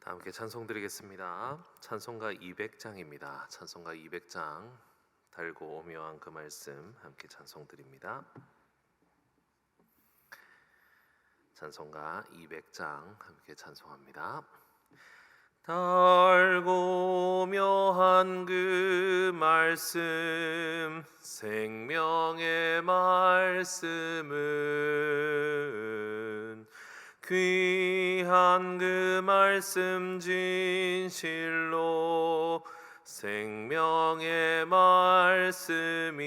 함께 찬송 드리겠습니다. 찬송가 200장입니다. 찬송가 200장 달고 오묘한 그 말씀 함께 찬송 드립니다. 찬송가 200장 함께 찬송합니다. 달고 묘한 그 말씀, 생명의 말씀은 귀한 그 말씀 진실로 생명의 말씀이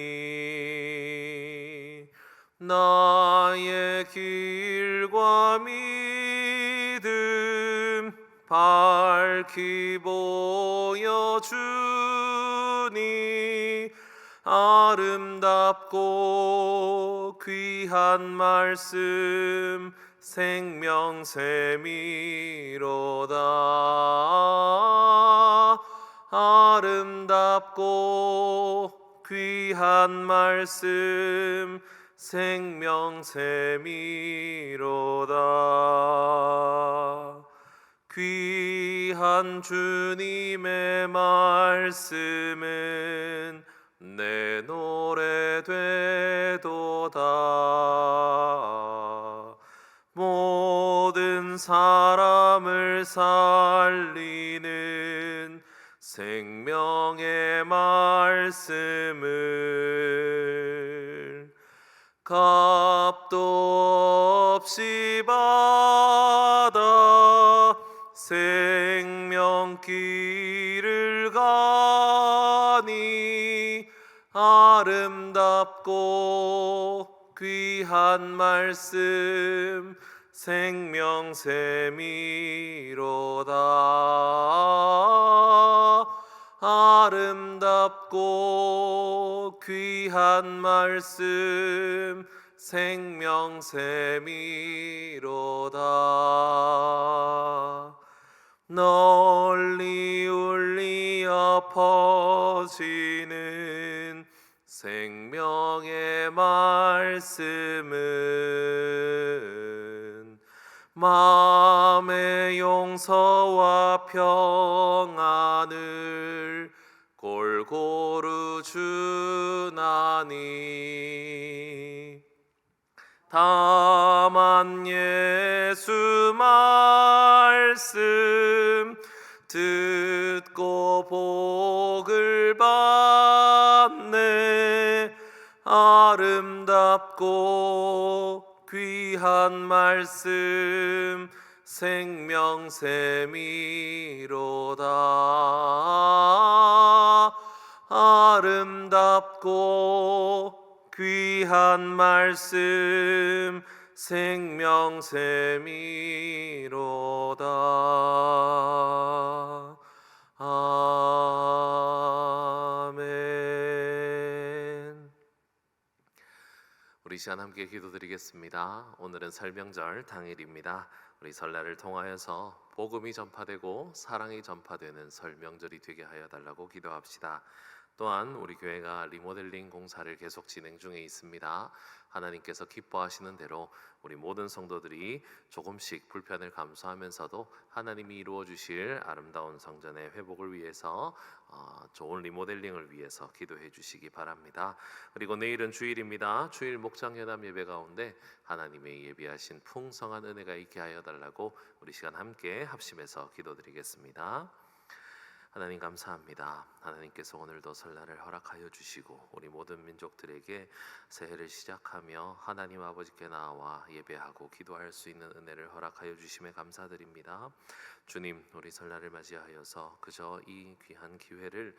나의 길과 믿음 밝히 보여주니 아름답고 귀한 말씀 생명샘이로다. 아름답고 귀한 말씀 생명샘이로다. 귀한 주님의 말씀은 내 노래 되도다. 모든 사람을 살리는 생명의 말씀을 값도 없이 받아 생명길을 가니 아름답고 귀한 말씀 생명샘이로다. 아름답고 귀한 말씀 생명샘이로다. 널리 울리어 퍼지는 생명의 말씀은 마음의 용서와 평안을 골고루 주나니 다만 예수 말씀 듣고 복을 받네. 아름답고 귀한 말씀 생명샘이로다. 아름답고 귀한 말씀 생명샘이로다. 아멘. 우리 시간 함께 기도드리겠습니다. 오늘은 설명절 당일입니다. 우리 설날을 통하여서 복음이 전파되고 사랑이 전파되는 설명절이 되게 하여 달라고 기도합시다. 또한 우리 교회가 리모델링 공사를 계속 진행 중에 있습니다. 하나님께서 기뻐하시는 대로 우리 모든 성도들이 조금씩 불편을 감수하면서도 하나님이 이루어 주실 아름다운 성전의 회복을 위해서 좋은 리모델링을 위해서 기도해 주시기 바랍니다. 그리고 내일은 주일입니다. 주일 목장 회담 예배 가운데 하나님의 예비하신 풍성한 은혜가 있게 하여 달라고 우리 시간 함께 합심해서 기도드리겠습니다. 하나님 감사합니다. 하나님께서 오늘도 설날을 허락하여 주시고 우리 모든 민족들에게 새해를 시작하며 하나님 아버지께 나와 예배하고 기도할 수 있는 은혜를 허락하여 주심에 감사드립니다. 주님, 우리 설날을 맞이하여서 그저 이 귀한 기회를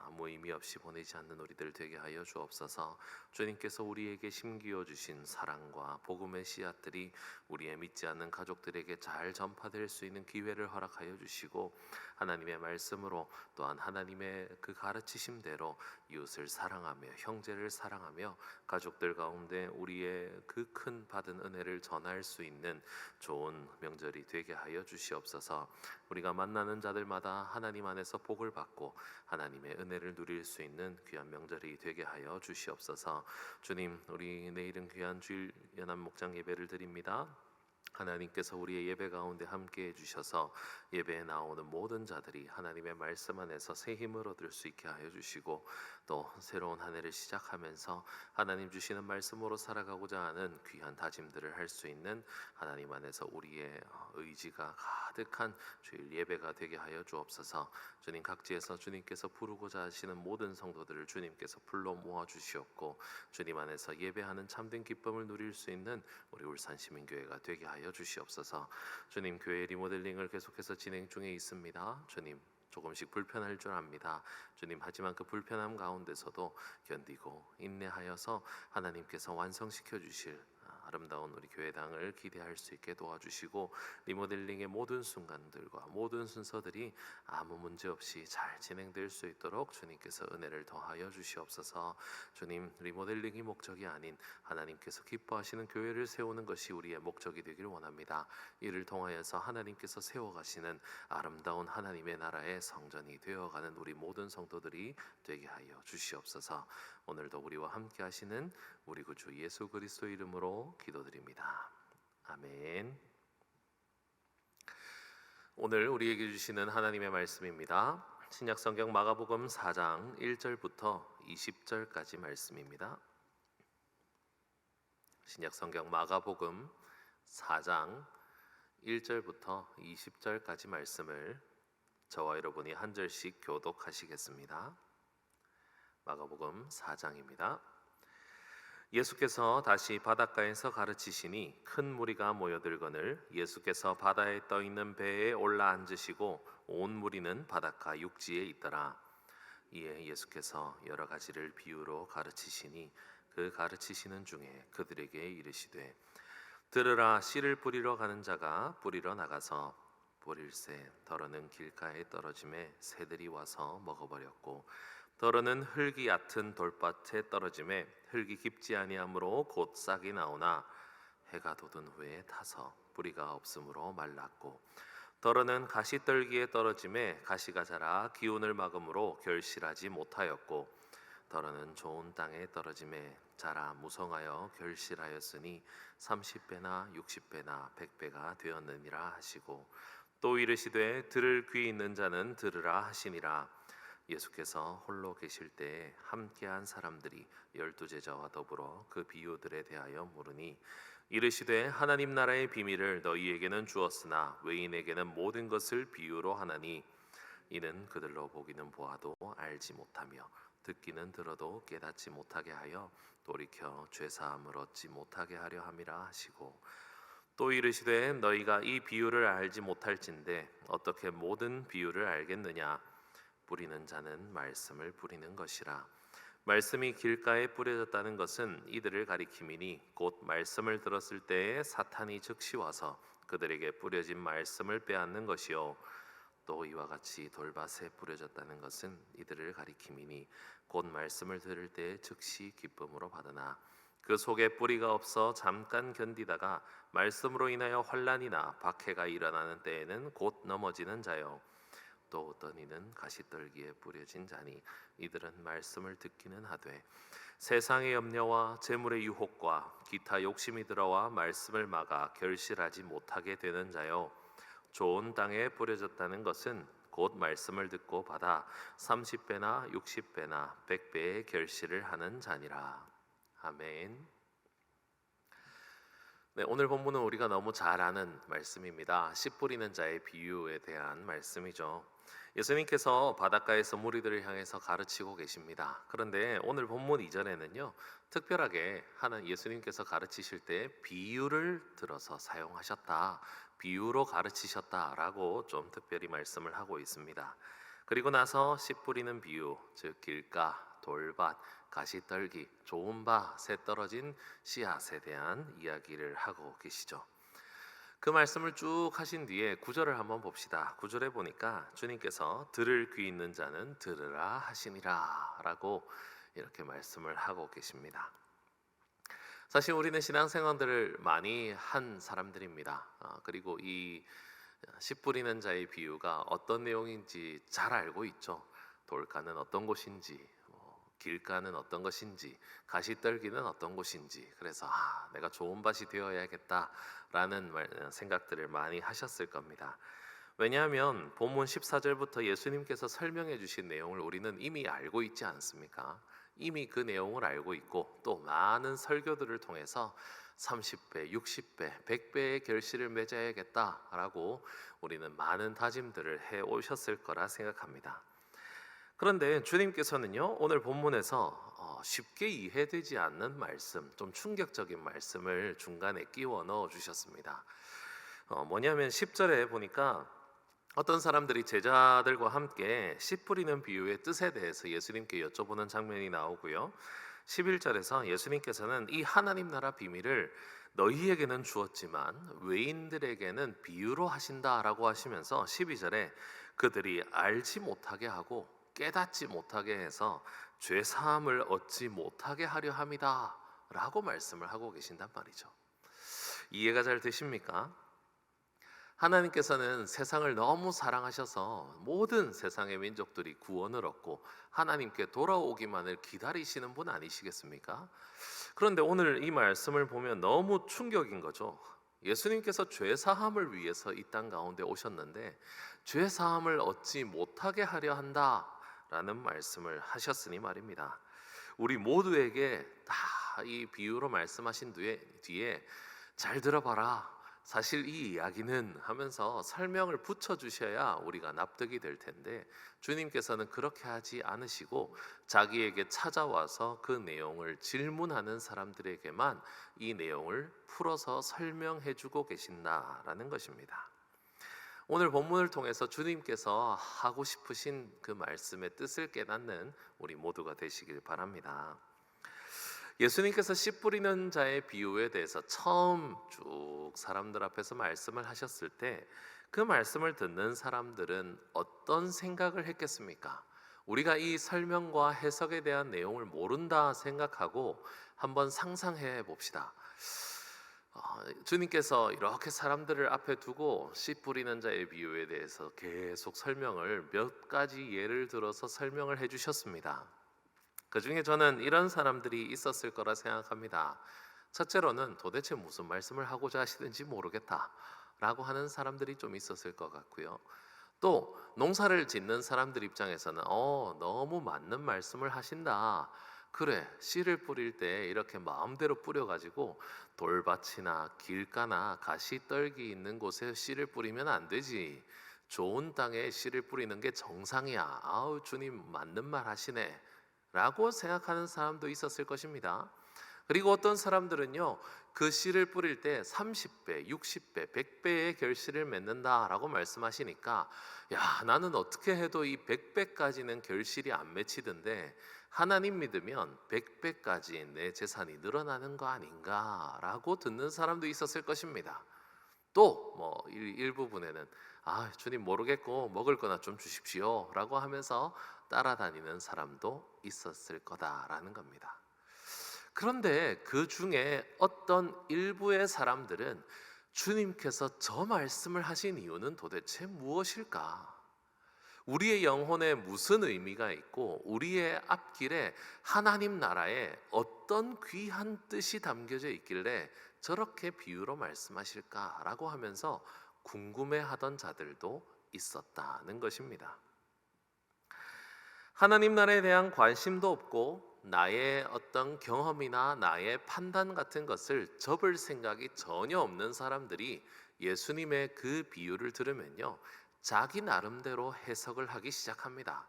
아무 의미 없이 보내지 않는 우리들 되게 하여 주옵소서. 주님께서 우리에게 심기어 주신 사랑과 복음의 씨앗들이 우리의 믿지 않는 가족들에게 잘 전파될 수 있는 기회를 허락하여 주시고 하나님의 말씀으로 또한 하나님의 그 가르치심대로 이웃을 사랑하며 형제를 사랑하며 가족들 가운데 우리의 그 큰 받은 은혜를 전할 수 있는 좋은 명절이 되게 하여 주시옵소서. 우리가 만나는 자들마다 하나님 안에서 복을 받고 하나님의 은혜를 누릴 수 있는 귀한 명절이 되게 하여 주시옵소서. 주님, 우리 내일은 귀한 주일 연합 목장 예배를 드립니다. 하나님께서 우리의 예배 가운데 함께해 주셔서 예배에 나오는 모든 자들이 하나님의 말씀 안에서 새 힘을 얻을 수 있게 하여 주시고, 또 새로운 한 해를 시작하면서 하나님 주시는 말씀으로 살아가고자 하는 귀한 다짐들을 할 수 있는 하나님 안에서 우리의 의지가 가득한 주일 예배가 되게 하여 주옵소서. 주님, 각지에서 주님께서 부르고자 하시는 모든 성도들을 주님께서 불러 모아 주시옵고, 주님 안에서 예배하는 참된 기쁨을 누릴 수 있는 우리 울산 시민교회가 되게 하여 주시옵소서. 주님, 교회 리모델링을 계속해서 진행 중에 있습니다. 주님, 조금씩 불편할 줄 압니다. 주님, 하지만 그 불편함 가운데서도 견디고 인내하여서 하나님께서 완성시켜 주실 아름다운 우리 교회당을 기대할 수 있게 도와주시고, 리모델링의 모든 순간들과 모든 순서들이 아무 문제 없이 잘 진행될 수 있도록 주님께서 은혜를 더하여 주시옵소서. 주님, 리모델링이 목적이 아닌 하나님께서 기뻐하시는 교회를 세우는 것이 우리의 목적이 되길 원합니다. 이를 통하여서 하나님께서 세워가시는 아름다운 하나님의 나라의 성전이 되어가는 우리 모든 성도들이 되게 하여 주시옵소서. 오늘도 우리와 함께 하시는 우리 구주 예수 그리스도 이름으로 기도드립니다. 아멘. 오늘 우리에게 주시는 하나님의 말씀입니다. 신약성경 마가복음 4장 1절부터 20절까지 말씀입니다. 신약성경 마가복음 4장 1절부터 20절까지 말씀을 저와 여러분이 한 절씩 교독하시겠습니다. 마가복음 4장입니다. 예수께서 다시 바닷가에서 가르치시니 큰 무리가 모여들거늘 예수께서 바다에 떠 있는 배에 올라 앉으시고 온 무리는 바닷가 육지에 있더라. 이에 예수께서 여러 가지를 비유로 가르치시니 그 가르치시는 중에 그들에게 이르시되, 들으라, 씨를 뿌리러 가는 자가 뿌리러 나가서 뿌릴새 더러는 길가에 떨어짐에 새들이 와서 먹어버렸고, 더러는 흙이 얕은 돌밭에 떨어짐에 흙이 깊지 아니하므로 곧 싹이 나오나 해가 돋은 후에 타서 뿌리가 없으므로 말랐고, 더러는 가시떨기에 떨어짐에 가시가 자라 기운을 막음으로 결실하지 못하였고, 더러는 좋은 땅에 떨어짐에 자라 무성하여 결실하였으니 30배나 60배나 100배가 되었느니라 하시고, 또 이르시되 들을 귀 있는 자는 들으라 하시니라. 예수께서 홀로 계실 때에 함께한 사람들이 12제자와 더불어 그 비유들에 대하여 물으니, 이르시되 하나님 나라의 비밀을 너희에게는 주었으나 외인에게는 모든 것을 비유로 하나니, 이는 그들로 보기는 보아도 알지 못하며 듣기는 들어도 깨닫지 못하게 하여 돌이켜 죄사함을 얻지 못하게 하려 함이라 하시고, 또 이르시되 너희가 이 비유를 알지 못할진대 어떻게 모든 비유를 알겠느냐. 뿌리는 자는 말씀을 뿌리는 것이라. 말씀이 길가에 뿌려졌다는 것은 이들을 가리킴이니, 곧 말씀을 들었을 때에 사탄이 즉시 와서 그들에게 뿌려진 말씀을 빼앗는 것이요. 또 이와 같이 돌밭에 뿌려졌다는 것은 이들을 가리킴이니, 곧 말씀을 들을 때에 즉시 기쁨으로 받으나 그 속에 뿌리가 없어 잠깐 견디다가 말씀으로 인하여 환난이나 박해가 일어나는 때에는 곧 넘어지는 자요. 또 어떤 이는 가시떨기에 뿌려진 자니, 이들은 말씀을 듣기는 하되 세상의 염려와 재물의 유혹과 기타 욕심이 들어와 말씀을 막아 결실하지 못하게 되는 자요. 좋은 땅에 뿌려졌다는 것은 곧 말씀을 듣고 받아 30배나 60배나 100배의 결실을 하는 자니라. 아멘. 네, 오늘 본문은 우리가 너무 잘 아는 말씀입니다. 씨 뿌리는 자의 비유에 대한 말씀이죠. 예수님께서 바닷가에서 무리들을 향해서 가르치고 계십니다. 그런데 오늘 본문 이전에는요, 특별하게 예수님께서 가르치실 때 비유를 들어서 사용하셨다, 비유로 가르치셨다라고 좀 특별히 말씀을 하고 있습니다. 그리고 나서 씨 뿌리는 비유, 즉 길가, 돌밭, 가시떨기, 좋은 밭에 떨어진 씨앗에 대한 이야기를 하고 계시죠. 그 말씀을 쭉 하신 뒤에 9절을 한번 봅시다. 9절에 보니까 주님께서 들을 귀 있는 자는 들으라 하시니라 라고 이렇게 말씀을 하고 계십니다. 사실 우리는 신앙생활들을 많이 한 사람들입니다. 그리고 이 씨 뿌리는 자의 비유가 어떤 내용인지 잘 알고 있죠. 돌가는 어떤 곳인지, 길가는 어떤 것인지, 가시떨기는 어떤 곳인지, 그래서 내가 좋은 밭이 되어야겠다라는 생각들을 많이 하셨을 겁니다. 왜냐하면 본문 14절부터 예수님께서 설명해 주신 내용을 우리는 이미 알고 있지 않습니까? 이미 그 내용을 알고 있고 또 많은 설교들을 통해서 30배, 60배, 100배의 결실을 맺어야겠다라고 우리는 많은 다짐들을 해 오셨을 거라 생각합니다. 그런데 주님께서는요, 오늘 본문에서 쉽게 이해되지 않는 말씀, 좀 충격적인 말씀을 중간에 끼워 넣어 주셨습니다. 뭐냐면 10절에 보니까 어떤 사람들이 제자들과 함께 씨 뿌리는 비유의 뜻에 대해서 예수님께 여쭤보는 장면이 나오고요. 11절에서 예수님께서는 이 하나님 나라 비밀을 너희에게는 주었지만 외인들에게는 비유로 하신다라고 하시면서 12절에 그들이 알지 못하게 하고 깨닫지 못하게 해서 죄 사함을 얻지 못하게 하려 함이다라고 말씀을 하고 계신단 말이죠. 이해가 잘 되십니까? 하나님께서는 세상을 너무 사랑하셔서 모든 세상의 민족들이 구원을 얻고 하나님께 돌아오기만을 기다리시는 분 아니시겠습니까? 그런데 오늘 이 말씀을 보면 너무 충격인 거죠. 예수님께서 죄 사함을 위해서 이 땅 가운데 오셨는데 죄 사함을 얻지 못하게 하려 한다라는 말씀을 하셨으니 말입니다. 우리 모두에게 다 이 비유로 말씀하신 뒤에 잘 들어봐라, 사실 이 이야기는 하면서 설명을 붙여주셔야 우리가 납득이 될 텐데 주님께서는 그렇게 하지 않으시고 자기에게 찾아와서 그 내용을 질문하는 사람들에게만 이 내용을 풀어서 설명해주고 계신다라는 것입니다. 오늘 본문을 통해서 주님께서 하고 싶으신 그 말씀의 뜻을 깨닫는 우리 모두가 되시길 바랍니다. 예수님께서 씨 뿌리는 자의 비유에 대해서 처음 쭉 사람들 앞에서 말씀을 하셨을 때 그 말씀을 듣는 사람들은 어떤 생각을 했겠습니까? 우리가 이 설명과 해석에 대한 내용을 모른다 생각하고 한번 상상해 봅시다. 주님께서 이렇게 사람들을 앞에 두고 씨 뿌리는 자의 비유에 대해서 계속 설명을 몇 가지 예를 들어서 설명을 해주셨습니다. 그 중에 저는 이런 사람들이 있었을 거라 생각합니다. 첫째로는 도대체 무슨 말씀을 하고자 하시는지 모르겠다라고 하는 사람들이 좀 있었을 것 같고요. 또 농사를 짓는 사람들 입장에서는 너무 맞는 말씀을 하신다. 그래, 씨를 뿌릴 때 이렇게 마음대로 뿌려가지고 돌밭이나 길가나 가시떨기 있는 곳에 씨를 뿌리면 안 되지. 좋은 땅에 씨를 뿌리는 게 정상이야. 아우, 주님 맞는 말 하시네 라고 생각하는 사람도 있었을 것입니다. 그리고 어떤 사람들은요, 그 씨를 뿌릴 때 30배, 60배, 100배의 결실을 맺는다라고 말씀하시니까 야, 나는 어떻게 해도 이 100배까지는 결실이 안 맺히던데 하나님 믿으면 100배까지 내 재산이 늘어나는 거 아닌가라고 듣는 사람도 있었을 것입니다. 또 일부분에는 주님 모르겠고 먹을 거나 좀 주십시오 라고 하면서 따라다니는 사람도 있었을 거다라는 겁니다. 그런데 그 중에 어떤 일부의 사람들은 주님께서 저 말씀을 하신 이유는 도대체 무엇일까? 우리의 영혼에 무슨 의미가 있고 우리의 앞길에 하나님 나라에 어떤 귀한 뜻이 담겨져 있길래 저렇게 비유로 말씀하실까라고 하면서 궁금해하던 자들도 있었다는 것입니다. 하나님 나라에 대한 관심도 없고 나의 어떤 경험이나 나의 판단 같은 것을 접을 생각이 전혀 없는 사람들이 예수님의 그 비유를 들으면요, 자기 나름대로 해석을 하기 시작합니다.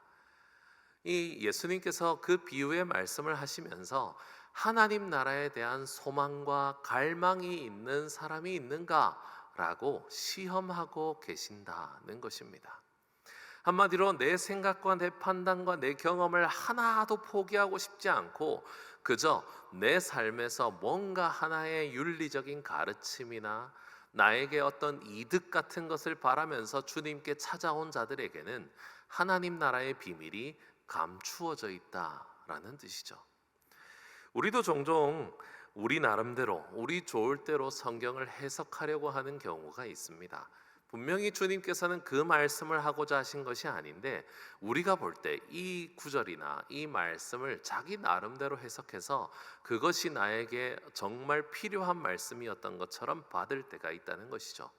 이 예수님께서 그 비유의 말씀을 하시면서 하나님 나라에 대한 소망과 갈망이 있는 사람이 있는가라고 시험하고 계신다는 것입니다. 한마디로 내 생각과 내 판단과 내 경험을 하나도 포기하고 싶지 않고 그저 내 삶에서 뭔가 하나의 윤리적인 가르침이나 나에게 어떤 이득 같은 것을 바라면서 주님께 찾아온 자들에게는 하나님 나라의 비밀이 감추어져 있다라는 뜻이죠. 우리도 종종 우리 나름대로 우리 좋을 대로 성경을 해석하려고 하는 경우가 있습니다. 분명히 주님께서는 그 말씀을 하고자 하신 것이 아닌데 우리가 볼 때 이 구절이나 이 말씀을 자기 나름대로 해석해서 그것이 나에게 정말 필요한 말씀이었던 것처럼 받을 때가 있다는 것이죠.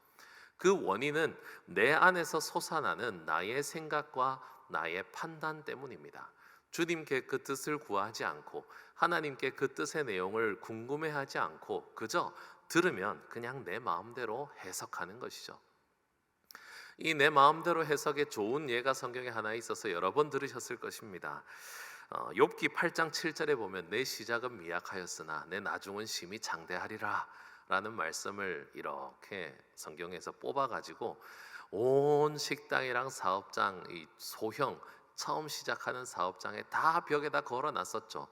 그 원인은 내 안에서 솟아나는 나의 생각과 나의 판단 때문입니다. 주님께 그 뜻을 구하지 않고 하나님께 그 뜻의 내용을 궁금해하지 않고 그저 들으면 그냥 내 마음대로 해석하는 것이죠. 이 내 마음대로 해석에 좋은 예가 성경에 하나 있어서 여러 번 들으셨을 것입니다. 욥기 8장 7절에 보면 내 시작은 미약하였으나 내 나중은 심히 장대하리라 라는 말씀을 이렇게 성경에서 뽑아가지고 온 식당이랑 사업장, 이 소형 처음 시작하는 사업장에 다 벽에다 걸어놨었죠.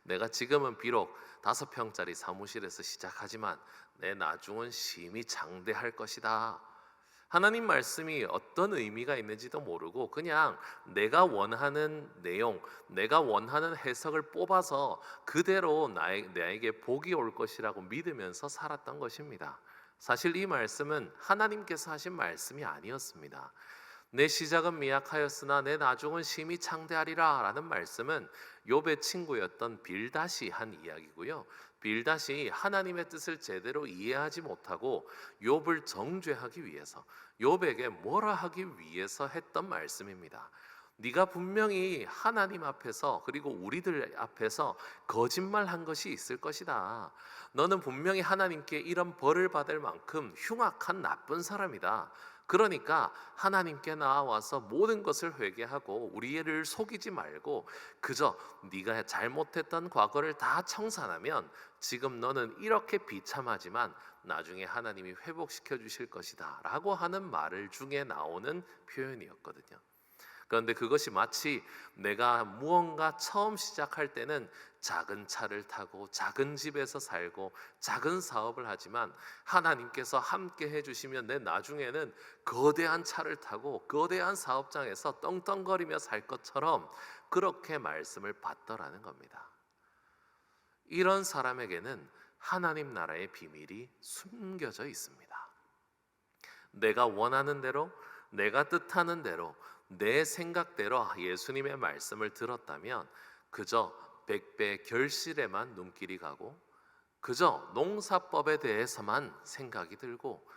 내가 지금은 비록 5평짜리 사무실에서 시작하지만 내 나중은 심히 장대할 것이다. 하나님 말씀이 어떤 의미가 있는지도 모르고 그냥 내가 원하는 내용, 내가 원하는 해석을 뽑아서 그대로 나에게 복이 올 것이라고 믿으면서 살았던 것입니다. 사실 이 말씀은 하나님께서 하신 말씀이 아니었습니다. 내 시작은 미약하였으나 내 나중은 심히 창대하리라 라는 말씀은 욥의 친구였던 빌닷이 한 이야기고요. 빌닷이 하나님의 뜻을 제대로 이해하지 못하고 욥을 정죄하기 위해서, 욥에게 뭐라 하기 위해서 했던 말씀입니다. 네가 분명히 하나님 앞에서 그리고 우리들 앞에서 거짓말한 것이 있을 것이다. 너는 분명히 하나님께 이런 벌을 받을 만큼 흉악한 나쁜 사람이다. 그러니까 하나님께 나와서 모든 것을 회개하고 우리를 속이지 말고 그저 네가 잘못했던 과거를 다 청산하면 지금 너는 이렇게 비참하지만 나중에 하나님이 회복시켜 주실 것이다 라고 하는 말을 중에 나오는 표현이었거든요. 그런데 그것이 마치 내가 무언가 처음 시작할 때는 작은 차를 타고 작은 집에서 살고 작은 사업을 하지만 하나님께서 함께 해주시면 내 나중에는 거대한 차를 타고 거대한 사업장에서 떵떵거리며 살 것처럼 그렇게 말씀을 받더라는 겁니다. 이런 사람에게는 하나님 나라의 비밀이 숨겨져 있습니다. 내가 원하는 대로, 내가 뜻하는 대로, 내 생각대로 예수님의 말씀을 들었다면 그저 백배 결실에만 눈길이 가고 그저 농사법에 대해서만 생각이 들고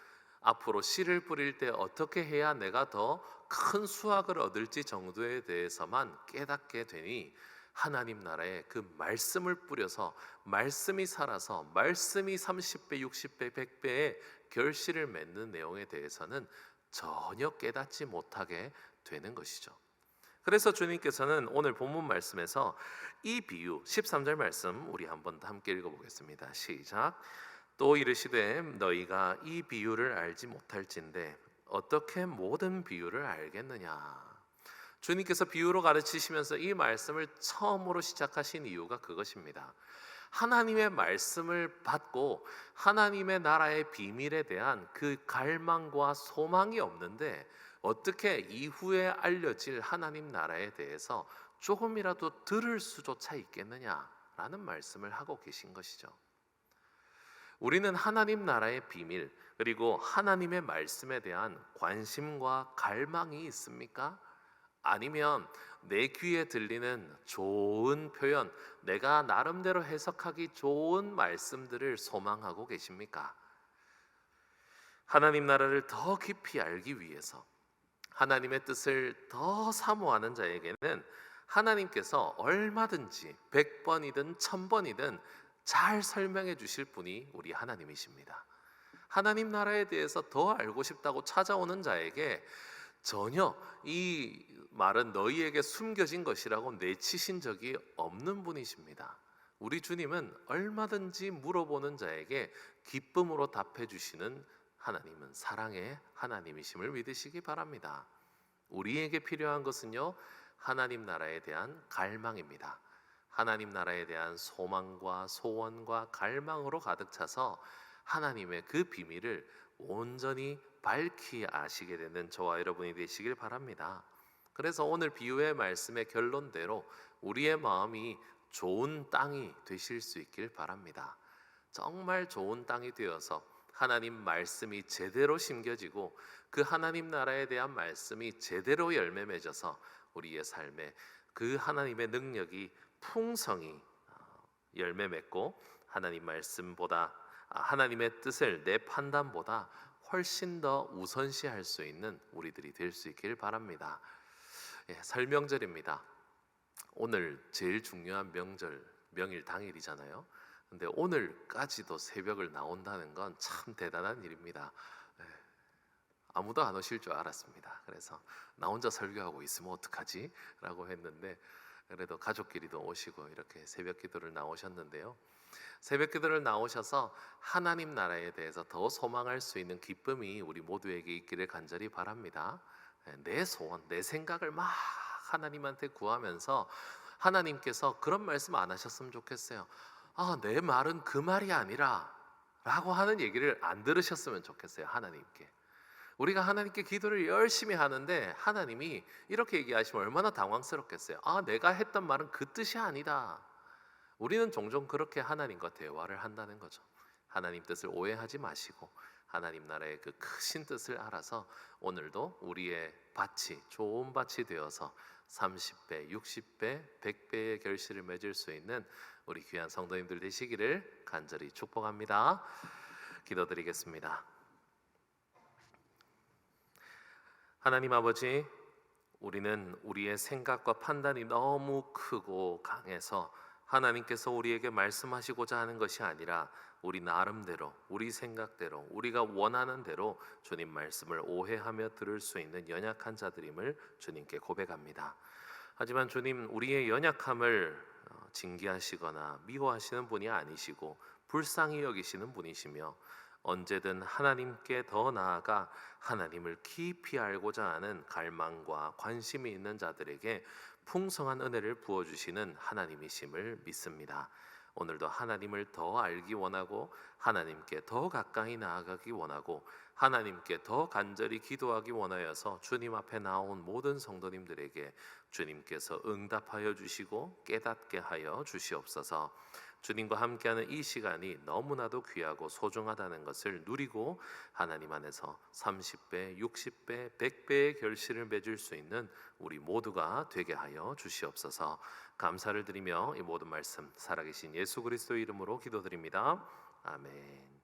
앞으로 씨를 뿌릴 때 어떻게 해야 내가 더 큰 수확을 얻을지 정도에 대해서만 깨닫게 되니 하나님 나라에 그 말씀을 뿌려서 말씀이 살아서 말씀이 30배, 60배, 100배의 결실을 맺는 내용에 대해서는 전혀 깨닫지 못하게 되는 것이죠. 그래서 주님께서는 오늘 본문 말씀에서 이 비유 13절 말씀 우리 한번 함께 읽어보겠습니다. 시작. 또 이르시되 너희가 이 비유를 알지 못할진대 어떻게 모든 비유를 알겠느냐. 주님께서 비유로 가르치시면서 이 말씀을 처음으로 시작하신 이유가 그것입니다. 하나님의 말씀을 받고 하나님의 나라의 비밀에 대한 그 갈망과 소망이 없는데 어떻게 이후에 알려질 하나님 나라에 대해서 조금이라도 들을 수조차 있겠느냐라는 말씀을 하고 계신 것이죠. 우리는 하나님 나라의 비밀 그리고 하나님의 말씀에 대한 관심과 갈망이 있습니까? 아니면 내 귀에 들리는 좋은 표현, 내가 나름대로 해석하기 좋은 말씀들을 소망하고 계십니까? 하나님 나라를 더 깊이 알기 위해서 하나님의 뜻을 더 사모하는 자에게는 하나님께서 얼마든지 100번이든 1000번이든 잘 설명해 주실 분이 우리 하나님이십니다. 하나님 나라에 대해서 더 알고 싶다고 찾아오는 자에게 전혀 이 말은 너희에게 숨겨진 것이라고 내치신 적이 없는 분이십니다. 우리 주님은 얼마든지 물어보는 자에게 기쁨으로 답해 주시는 하나님은 사랑의 하나님이심을 믿으시기 바랍니다. 우리에게 필요한 것은요, 하나님 나라에 대한 갈망입니다. 하나님 나라에 대한 소망과 소원과 갈망으로 가득 차서 하나님의 그 비밀을 온전히 밝히 아시게 되는 저와 여러분이 되시길 바랍니다. 그래서 오늘 비유의 말씀의 결론대로 우리의 마음이 좋은 땅이 되실 수 있길 바랍니다. 정말 좋은 땅이 되어서 하나님 말씀이 제대로 심겨지고 그 하나님 나라에 대한 말씀이 제대로 열매 맺어서 우리의 삶에 그 하나님의 능력이 풍성히 열매 맺고 하나님 말씀보다 하나님의 뜻을 내 판단보다 훨씬 더 우선시할 수 있는 우리들이 될 수 있기를 바랍니다. 설 명절입니다. 오늘 제일 중요한 명일 당일이잖아요. 근데 오늘까지도 새벽을 나온다는 건 참 대단한 일입니다. 아무도 안 오실 줄 알았습니다. 그래서 나 혼자 설교하고 있으면 어떡하지? 라고 했는데 그래도 가족끼리도 오시고 이렇게 새벽 기도를 나오셨는데요. 새벽 기도를 나오셔서 하나님 나라에 대해서 더 소망할 수 있는 기쁨이 우리 모두에게 있기를 간절히 바랍니다. 내 소원, 내 생각을 막 하나님한테 구하면서 하나님께서 그런 말씀 안 하셨으면 좋겠어요. 내 말은 그 말이 아니라 라고 하는 얘기를 안 들으셨으면 좋겠어요. 하나님께. 우리가 하나님께 기도를 열심히 하는데 하나님이 이렇게 얘기하시면 얼마나 당황스럽겠어요. 내가 했던 말은 그 뜻이 아니다. 우리는 종종 그렇게 하나님과 대화를 한다는 거죠. 하나님 뜻을 오해하지 마시고 하나님 나라의 그 크신 뜻을 알아서 오늘도 우리의 밭이 좋은 밭이 되어서 30배, 60배, 100배의 결실을 맺을 수 있는 우리 귀한 성도님들 되시기를 간절히 축복합니다. 기도드리겠습니다. 하나님 아버지, 우리는 우리의 생각과 판단이 너무 크고 강해서 하나님께서 우리에게 말씀하시고자 하는 것이 아니라 우리 나름대로, 우리 생각대로, 우리가 원하는 대로 주님 말씀을 오해하며 들을 수 있는 연약한 자들임을 주님께 고백합니다. 하지만 주님, 우리의 연약함을 징계하시거나 미워하시는 분이 아니시고 불쌍히 여기시는 분이시며 언제든 하나님께 더 나아가 하나님을 깊이 알고자 하는 갈망과 관심이 있는 자들에게 풍성한 은혜를 부어주시는 하나님이심을 믿습니다. 오늘도 하나님을 더 알기 원하고 하나님께 더 가까이 나아가기 원하고 하나님께 더 간절히 기도하기 원하여서 주님 앞에 나온 모든 성도님들에게 주님께서 응답하여 주시고 깨닫게 하여 주시옵소서. 주님과 함께하는 이 시간이 너무나도 귀하고 소중하다는 것을 누리고 하나님 안에서 30배, 60배, 100배의 결실을 맺을 수 있는 우리 모두가 되게 하여 주시옵소서. 감사를 드리며 이 모든 말씀 살아계신 예수 그리스도의 이름으로 기도드립니다. 아멘.